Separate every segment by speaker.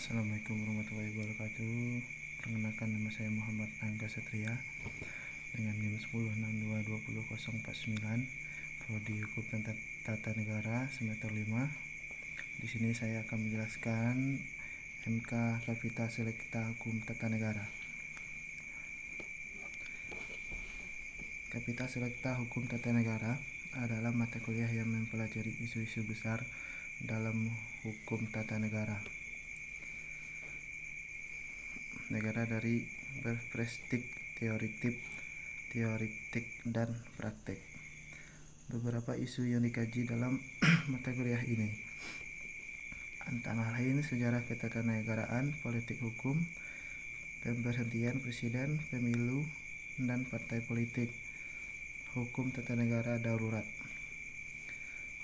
Speaker 1: Assalamualaikum warahmatullahi wabarakatuh. Perkenalkan, nama saya Muhammad Angga Satria dengan NIM 10622049, Prodi Hukum Tata Negara semester 5. Di sini saya akan menjelaskan MK Kapita Selekta Hukum Tata Negara. Kapita Selekta Hukum Tata Negara adalah mata kuliah yang mempelajari isu-isu besar dalam hukum tata negara dari perspektif teoritik dan praktek. Beberapa isu yang dikaji dalam mata kuliah ini antara lain sejarah ketatanegaraan, politik hukum, pemberhentian presiden, pemilu, dan partai politik. Hukum tata negara darurat.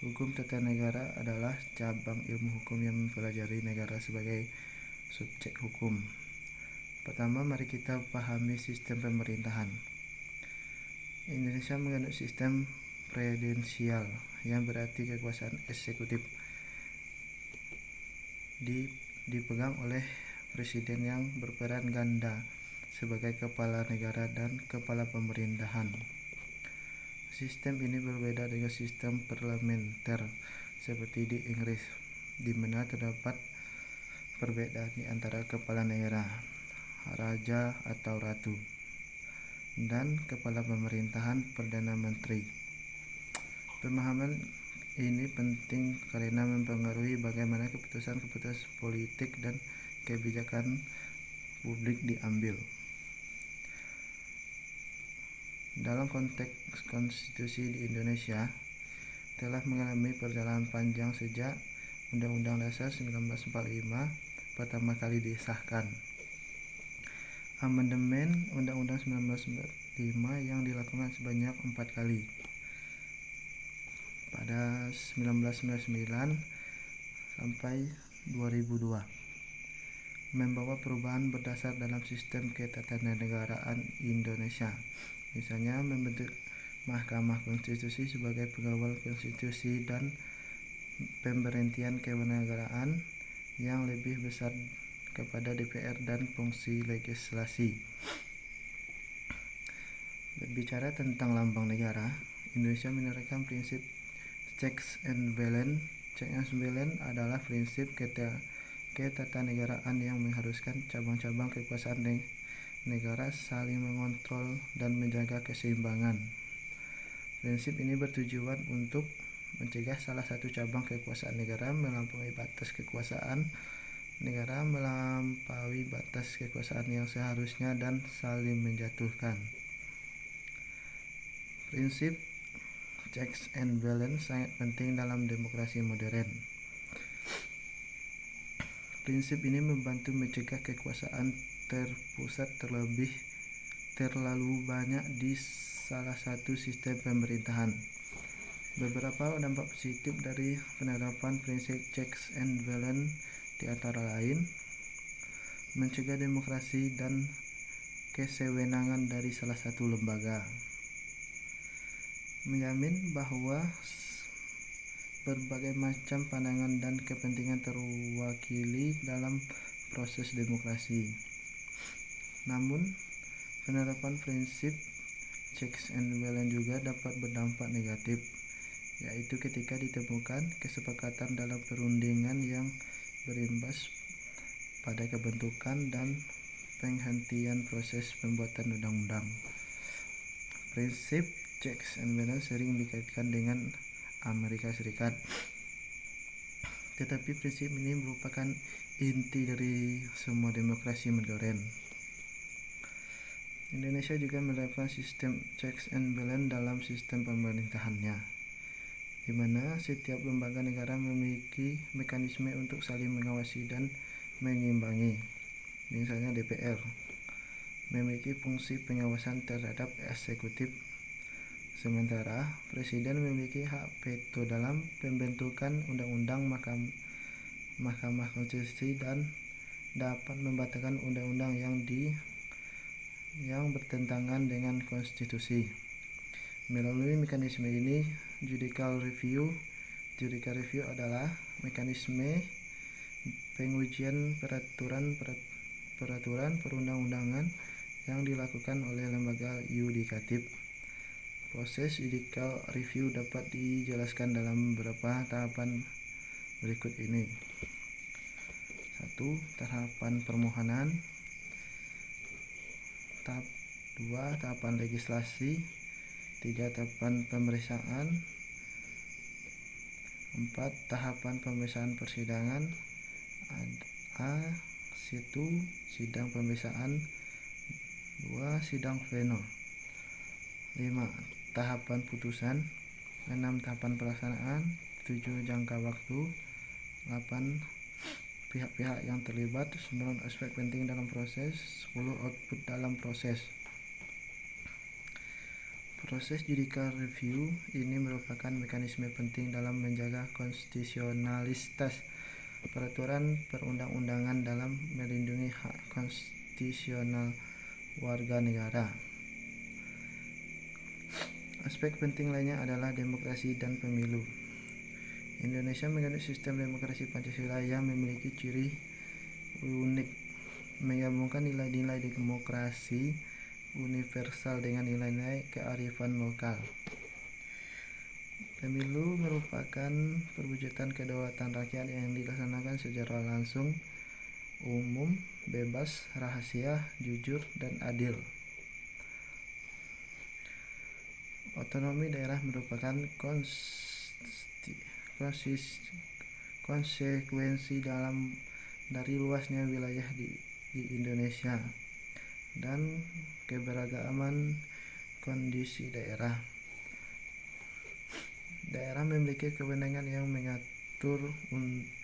Speaker 1: Hukum tata negara adalah cabang ilmu hukum yang mempelajari negara sebagai subjek hukum. Pertama, mari kita pahami sistem pemerintahan. Indonesia menganut sistem presidensial, yang berarti kekuasaan eksekutif dipegang oleh presiden yang berperan ganda sebagai kepala negara dan kepala pemerintahan. Sistem ini berbeda dengan sistem parlementer seperti di Inggris, di mana terdapat perbedaan di antara kepala negara, raja atau ratu, dan kepala pemerintahan, perdana menteri. Pemahaman ini penting karena mempengaruhi bagaimana keputusan-keputusan politik dan kebijakan publik diambil. Dalam konteks konstitusi di Indonesia telah mengalami perjalanan panjang sejak Undang-Undang Dasar 1945 pertama kali disahkan. Amandemen Undang-Undang 1945 yang dilakukan sebanyak 4 kali pada 1999 sampai 2002 membawa perubahan berdasar dalam sistem ketatanegaraan Indonesia. Misalnya membentuk Mahkamah Konstitusi sebagai pengawal konstitusi dan pemberhentian kewarganegaraan yang lebih besar kepada DPR dan fungsi legislasi. Berbicara tentang lambang negara, Indonesia menerapkan prinsip checks and balance. Checks and balance adalah prinsip ketatanegaraan yang mengharuskan cabang-cabang kekuasaan negara saling mengontrol dan menjaga keseimbangan. Prinsip ini bertujuan untuk mencegah salah satu cabang kekuasaan negara melampaui batas kekuasaan yang seharusnya dan saling menjatuhkan. Prinsip checks and balance sangat penting dalam demokrasi modern. Prinsip ini membantu mencegah kekuasaan terpusat terlalu banyak di salah satu sistem pemerintahan. Beberapa dampak positif dari penerapan prinsip checks and balance di antara lain mencegah demokrasi dan kesewenangan dari salah satu lembaga, menjamin bahwa berbagai macam pandangan dan kepentingan terwakili dalam proses demokrasi. Namun, penerapan prinsip checks and balance juga dapat berdampak negatif, yaitu ketika ditemukan kesepakatan dalam perundingan yang berimbas pada kebentukan dan penghentian proses pembuatan undang-undang. Prinsip checks and balance sering dikaitkan dengan Amerika Serikat, tetapi prinsip ini merupakan inti dari semua demokrasi modern. Indonesia juga menerapkan sistem checks and balance dalam sistem pemerintahannya, di mana setiap lembaga negara memiliki mekanisme untuk saling mengawasi dan mengimbangi. Misalnya DPR memiliki fungsi pengawasan terhadap eksekutif, sementara presiden memiliki hak veto dalam pembentukan undang-undang. Mahkamah Konstitusi dan dapat membatalkan undang-undang yang bertentangan dengan konstitusi. Melalui mekanisme ini, judicial review adalah mekanisme pengujian peraturan perundang-undangan yang dilakukan oleh lembaga yudikatif. Proses judicial review dapat dijelaskan dalam beberapa tahapan berikut ini. 1. Tahapan permohonan. Tahap 2. Tahapan legislasi. 3. Tahapan pemeriksaan. 4. Tahapan pemeriksaan persidangan. A. 1. Sidang pemeriksaan. 2. Sidang pleno. 5. Tahapan putusan. 6. Tahapan pelaksanaan. 7. Jangka waktu. 8. Pihak-pihak yang terlibat. 9. Aspek penting dalam proses. 10. Output dalam proses. Proses judicial review ini merupakan mekanisme penting dalam menjaga konstitusionalitas peraturan perundang-undangan dalam melindungi hak konstitusional warga negara. Aspek penting lainnya adalah demokrasi dan pemilu. Indonesia menganut sistem demokrasi Pancasila yang memiliki ciri unik, menggabungkan nilai-nilai demokrasi universal dengan nilai-nilai kearifan lokal. Pemilu merupakan perwujudan kedaulatan rakyat yang dilaksanakan secara langsung, umum, bebas, rahasia, jujur, dan adil. Otonomi daerah merupakan konsekuensi dari luasnya wilayah di Indonesia dan keberagaman kondisi daerah. Daerah memiliki kewenangan yang mengatur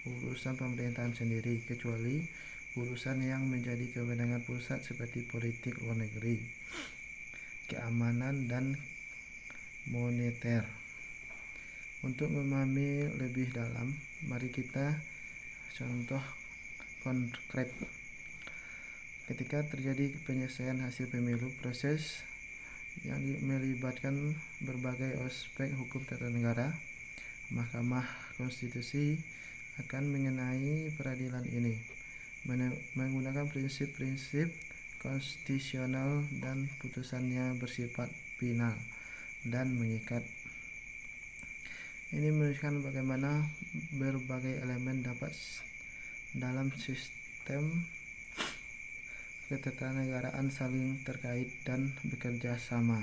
Speaker 1: urusan pemerintahan sendiri, kecuali urusan yang menjadi kewenangan pusat seperti politik luar negeri, keamanan, dan moneter. Untuk memahami lebih dalam, mari kita contoh konkret. Ketika terjadi penyelesaian hasil pemilu, proses yang melibatkan berbagai aspek hukum tata negara, Mahkamah Konstitusi akan mengenai peradilan ini, menggunakan prinsip-prinsip konstitusional dan putusannya bersifat final dan mengikat. Ini menunjukkan bagaimana berbagai elemen dapat dalam sistem ketatanegaraan saling terkait dan bekerja sama.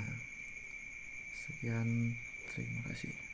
Speaker 1: Sekian, terima kasih.